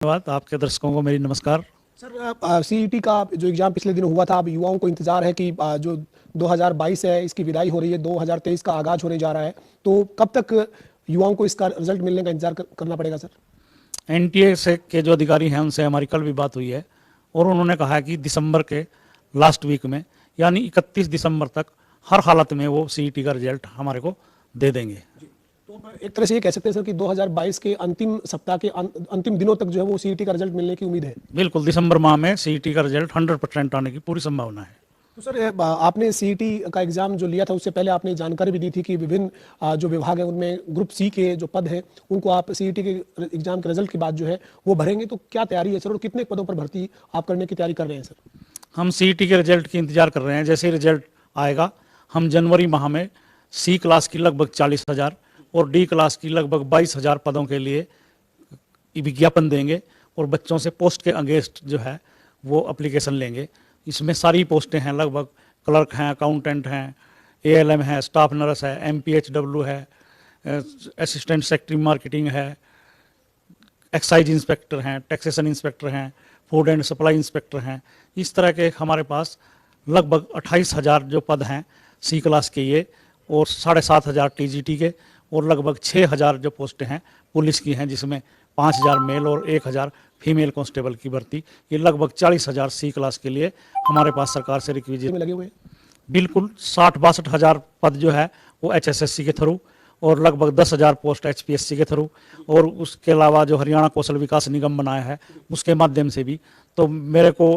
धन्यवाद। आपके दर्शकों को मेरी नमस्कार। सर, सीईटी का जो एग्जाम पिछले दिनों हुआ था, अब युवाओं को इंतजार है कि जो 2022 है इसकी विदाई हो रही है, 2023 का आगाज होने जा रहा है, तो कब तक युवाओं को इसका रिजल्ट मिलने का इंतजार करना पड़ेगा सर? एनटीए से के जो अधिकारी हैं उनसे हमारी कल भी बात हुई है और उन्होंने कहा है कि दिसंबर के लास्ट वीक में यानी 31 दिसंबर तक हर हालत में वो सीईटी का रिजल्ट हमारे को दे देंगे। तो एक तरह से ये कह सकते हैं सर कि 2022 के अंतिम सप्ताह के अंतिम दिनों तक जो है वो सीईटी का रिजल्ट मिलने की उम्मीद है। बिल्कुल, दिसंबर माह में सीईटी का रिजल्ट 100% आने की पूरी संभावना है। तो सर, आपने सीईटी का एग्जाम जो लिया था उससे पहले आपने जानकारी भी दी थी कि विभिन्न जो विभाग है उनमें ग्रुप सी के जो पद हैं उनको आप सीईटी के एग्जाम के रिजल्ट के बाद जो है वो भरेंगे, तो क्या तैयारी है सर और कितने पदों पर भर्ती आप करने की तैयारी कर रहे हैं सर? हम सीईटी के रिजल्ट की इंतजार कर रहे हैं। जैसे ही रिजल्ट आएगा हम जनवरी माह में सी क्लास की लगभग 40,000 और डी क्लास की लगभग 22,000 पदों के लिए विज्ञापन देंगे और बच्चों से पोस्ट के अगेंस्ट जो है वो एप्लीकेशन लेंगे। इसमें सारी पोस्टें हैं, लगभग क्लर्क हैं, अकाउंटेंट हैं, एएलएम है, स्टाफ नर्स है, एमपीएचडब्ल्यू है, असिस्टेंट सेक्रेटरी मार्केटिंग है, एक्साइज इंस्पेक्टर हैं, टैक्सेशन इंस्पेक्टर हैं, फूड एंड सप्लाई इंस्पेक्टर हैं। इस तरह के हमारे पास लगभग 28,000 जो पद हैं सी क्लास के ये और 7,500 टीजीटी के और लगभग 6,000 जो पोस्टें हैं पुलिस की हैं, जिसमें 5,000 मेल और 1,000 फीमेल कांस्टेबल की भर्ती। ये लगभग 40,000 सी क्लास के लिए हमारे पास सरकार से रिक्विजिट लगे हुए हैं। बिल्कुल 60-62,000 पद जो है वो एचएसएससी के थ्रू और लगभग 10,000 पोस्ट एचपीएससी के थ्रू और उसके अलावा जो हरियाणा कौशल विकास निगम बनाया है उसके माध्यम से भी। तो मेरे को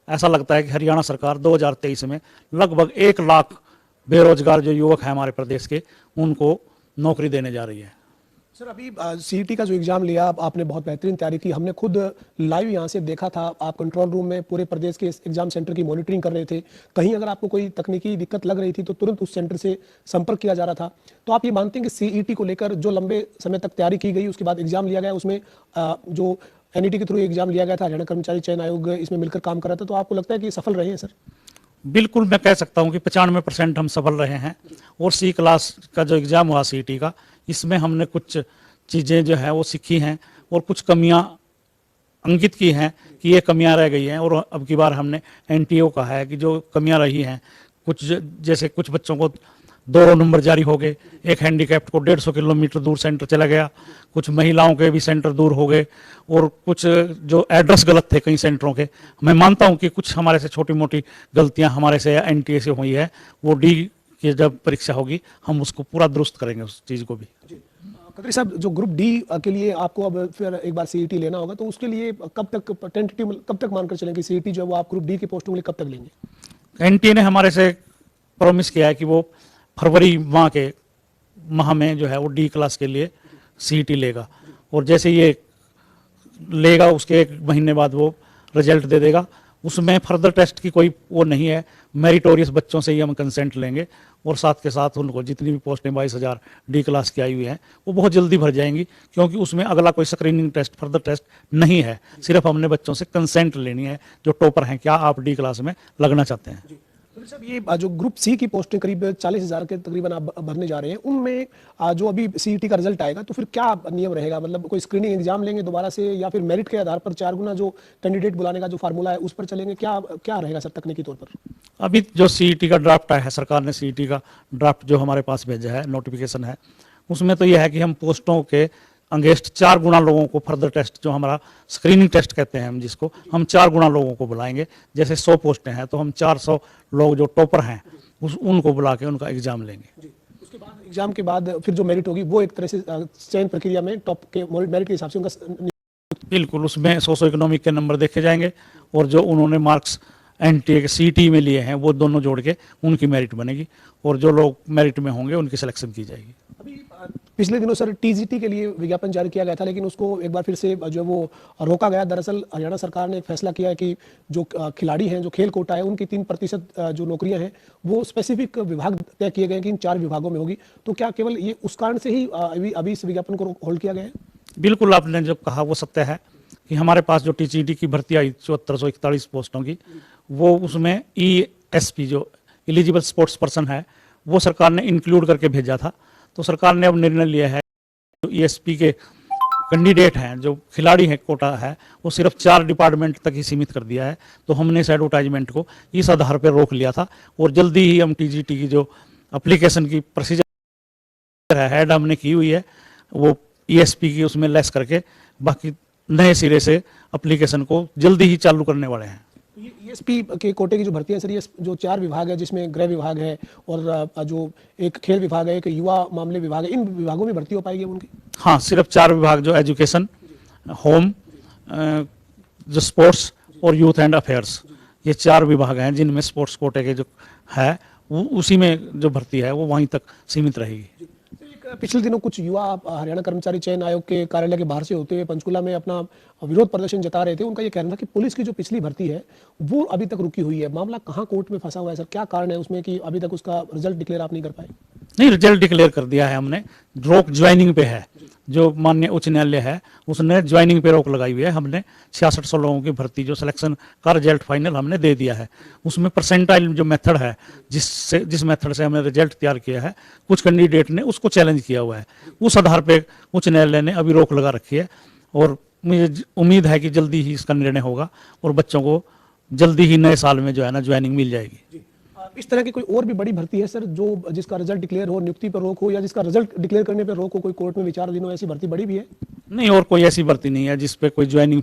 ऐसा लगता है कि हरियाणा सरकार 2023 में लगभग 1 लाख बेरोजगार जो युवक हैं हमारे प्रदेश के उनको नौकरी देने जा रही है। सर, अभी सीईटी का जो एग्जाम लिया आपने बहुत बेहतरीन तैयारी की, हमने खुद लाइव यहाँ से देखा था। आप कंट्रोल रूम में पूरे प्रदेश के एग्जाम सेंटर की मॉनिटरिंग कर रहे थे। कहीं अगर आपको कोई तकनीकी दिक्कत लग रही थी तो तुरंत उस सेंटर से संपर्क किया जा रहा था। तो आप ये मानते हैं कि सीईटी को लेकर जो लंबे समय तक तैयारी की गई उसके बाद एग्जाम लिया गया, उसमें जो एनईटी के थ्रू एग्जाम लिया गया था, हरियाणा कर्मचारी चयन आयोग इसमें मिलकर काम कर रहा था, तो आपको लगता है कि सफल रहे हैं सर? बिल्कुल, मैं कह सकता हूं कि 95% हम सफल रहे हैं। और सी क्लास का जो एग्ज़ाम हुआ सीईटी का, इसमें हमने कुछ चीज़ें जो है वो सीखी हैं और कुछ कमियां अंकित की हैं कि ये कमियां रह गई हैं। और अब की बार हमने एनटीओ कहा है कि जो कमियां रही हैं कुछ, जैसे कुछ बच्चों को 2 नंबर जारी हो गए, एक हैंडीकैप्ड को 150 किलोमीटर दूर सेंटर चला गया, कुछ महिलाओं के भी सेंटर दूर हो गए और कुछ जो एड्रेस गलत थे कई सेंटरों के। मैं मानता हूं कि कुछ हमारे से छोटी मोटी गलतियां हमारे से या एनटीए से हुई है, वो डी की जब परीक्षा होगी हम उसको पूरा दुरुस्त करेंगे उस चीज़ को भी। खत्री साहब, जो ग्रुप डी के लिए आपको अब फिर एक बार सीईटी लेना होगा, तो उसके लिए कब तक टेंटेटिव कब तक मानकर चलेंगे सीईटी जो है वो आप ग्रुप डी की पोस्टों के लिए कब तक लेंगे? एनटीए ने हमारे से प्रॉमिस किया है कि वो फरवरी माह में जो है वो डी क्लास के लिए सीईटी लेगा और जैसे ये लेगा उसके 1 महीने बाद वो रिजल्ट दे देगा। उसमें फर्दर टेस्ट की कोई वो नहीं है, मेरिटोरियस बच्चों से ही हम कंसेंट लेंगे और साथ के साथ उनको जितनी भी पोस्टें 22,000 डी क्लास की आई हुई हैं वो बहुत जल्दी भर जाएंगी, क्योंकि उसमें अगला कोई स्क्रीनिंग टेस्ट फर्दर टेस्ट नहीं है। सिर्फ हमने बच्चों से कंसेंट लेनी है जो टॉपर हैं, क्या आप डी क्लास में लगना चाहते हैं। तो साहब, ये जो ग्रुप सी की पोस्टें करीब 40,000 के तकरीबन आप भरने जा रहे हैं, उनमें जो अभी सीईटी का रिजल्ट आएगा तो फिर क्या नियम रहेगा? मतलब कोई स्क्रीनिंग एग्जाम लेंगे दोबारा से या फिर मेरिट के आधार पर 4 गुना जो कैंडिडेट बुलाने का जो फार्मूला है उस पर चलेंगे? क्या रहेगा सर तकनीकी तौर पर? अभी जो सीईटी का ड्राफ्ट आया है, सरकार ने सीईटी का ड्राफ्ट जो हमारे पास भेजा है, नोटिफिकेशन है, उसमें तो यह है कि हम पोस्टों के अगेंस्ट 4 गुना लोगों को फर्दर टेस्ट, जो हमारा स्क्रीनिंग टेस्ट कहते हैं हम जिसको, हम 4 गुना लोगों को बुलाएंगे। जैसे 100 पोस्टें हैं तो हम 400 लोग जो टॉपर हैं उनको बुला के उनका एग्जाम लेंगे। उसके बाद एग्जाम के बाद फिर जो मेरिट होगी वो एक तरह से चयन प्रक्रिया में टॉप के मेरिट के हिसाब से उनका बिल्कुल उसमें सोशो इकोनॉमिक के नंबर देखे जाएंगे और जो उन्होंने मार्क्स एनटीए के सीईटी में लिए हैं वो दोनों जोड़ के उनकी मेरिट बनेगी और जो लोग मेरिट में होंगे उनकी सिलेक्शन की जाएगी। अभी पिछले दिनों सर टीजीटी के लिए विज्ञापन जारी किया गया था, लेकिन उसको एक बार फिर से जो वो रोका गया। दरअसल हरियाणा सरकार ने फैसला किया है कि जो खिलाड़ी हैं, जो खेल कोटा है, उनकी 3% जो नौकरियां हैं वो स्पेसिफिक विभाग तय किए गए कि इन 4 विभागों में होगी। तो क्या केवल ये उस कारण से ही अभी इस विज्ञापन को होल्ड किया गया है? बिल्कुल, आपने जो कहा वो सत्य है कि हमारे पास जो टीजीटी की भर्ती आई 7441 पोस्टों की, वो उसमें ईएसपी जो एलिजिबल स्पोर्ट्स पर्सन है वो सरकार ने इंक्लूड करके भेजा था। तो सरकार ने अब निर्णय लिया है जो ईएसपी के कैंडिडेट हैं, जो खिलाड़ी है कोटा है, वो सिर्फ 4 डिपार्टमेंट तक ही सीमित कर दिया है। तो हमने इस एडवर्टाइजमेंट को इस आधार पर रोक लिया था और जल्दी ही हम टीजीटी की जो एप्लीकेशन की प्रोसीजर है हेड हमने की हुई है, वो ईएसपी की उसमें लेस करके बाकी नए सिरे से एप्लीकेशन को जल्दी ही चालू करने वाले हैं। ईएसपी के कोटे की जो भर्ती है सर, ये जो 4 विभाग है जिसमें गृह विभाग है और जो एक खेल विभाग है, एक युवा मामले विभाग है, इन विभागों में भर्ती हो पाएगी उनकी? हाँ, सिर्फ 4 विभाग जो एजुकेशन, होम, जो स्पोर्ट्स और यूथ एंड अफेयर्स, ये 4 विभाग हैं जिनमें स्पोर्ट्स कोटे के जो है वो उसी में जो भर्ती है वो वहीं तक सीमित रहेगी। पिछले दिनों कुछ युवा हरियाणा कर्मचारी चयन आयोग के कार्यालय के बाहर से होते हुए पंचकुला में अपना विरोध प्रदर्शन जता रहे थे। उनका ये कहना था कि पुलिस की जो पिछली भर्ती है वो अभी तक रुकी हुई है। मामला कहाँ कोर्ट में फंसा हुआ है सर? क्या कारण है उसमें कि अभी तक उसका रिजल्ट डिक्लेयर आप नहीं कर पाए? नहीं, रिजल्ट डिक्लेयर कर दिया है हमने, रोक ज्वाइनिंग पे है। जो माननीय उच्च न्यायालय है उसने ज्वाइनिंग पे रोक लगाई हुई है। हमने 6600 लोगों की भर्ती जो सिलेक्शन का रिजल्ट फाइनल हमने दे दिया है। उसमें परसेंटाइल जो मेथड है, जिस मेथड से हमने रिजल्ट तैयार किया है, कुछ कैंडिडेट ने उसको चैलेंज किया हुआ है। उस आधार पे उच्च न्यायालय ने अभी रोक लगा रखी है और मुझे उम्मीद है कि जल्दी ही इसका निर्णय होगा और बच्चों को जल्दी ही नए साल में जो है ना ज्वाइनिंग मिल जाएगी। इस तरह की कोई और भी बड़ी भर्ती है सर जो जिसका रिजल्ट डिक्लेयर हो, नियुक्ति पर रोक हो या जिसका रिजल्ट डिक्लेयर करने पर रोक हो, कोई कोर्ट में विचाराधीन हो, ऐसी भर्ती बड़ी भी है? नहीं, और कोई ऐसी भर्ती नहीं है जिस पे कोई ज्वाइनिंग